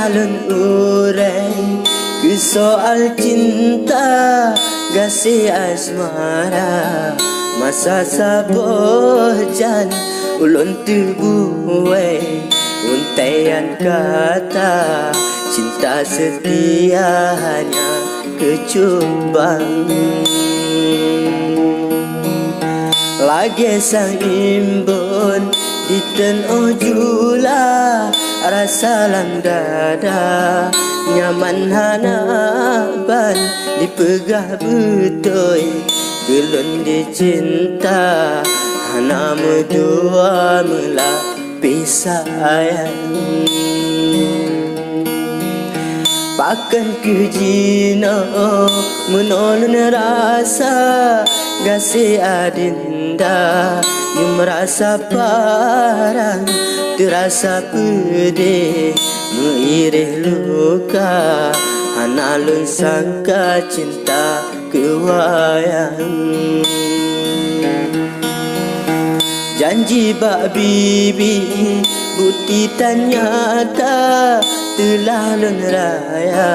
alun urai ke soal cinta kasih asmara masa saboh jan ulun terbuai untaian kata cinta setia hanya kecubang lagi sang imbun di ten ojula rasa landada nyaman hanaban dipegah betul gelun dicinta hana medua melapis sayang pakan kejina menolun rasa kasih adinda yang merasa parang terasa pedih menirih luka hana lun sangka cinta kewayang janji bak bibi bukti ternyata telah lun raya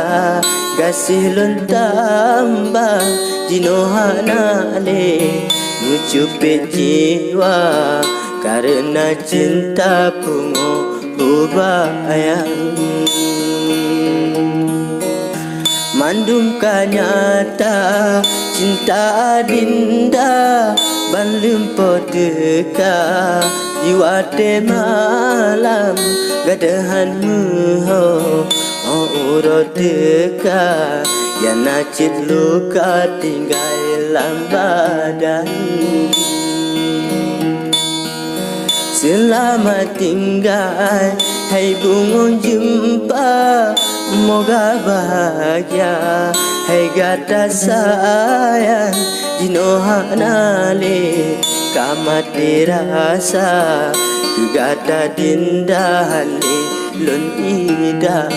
kasih lun tambah jinohana le mucupit jiwa karena cinta pungo ubayang mandum kanyata cinta adinda ban lempo teka jiwa te malam gadahan muho uro teka yana cit luka tinggal dalam badan selamat tinggal hai bunga jumpa moga bahagia hai gata sayang jinohana le kamat dirasa gata dindahan le lun idam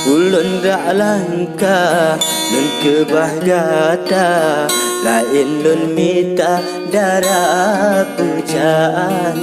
ulun dak langka lun kebah gata lain lun minta darah pujaan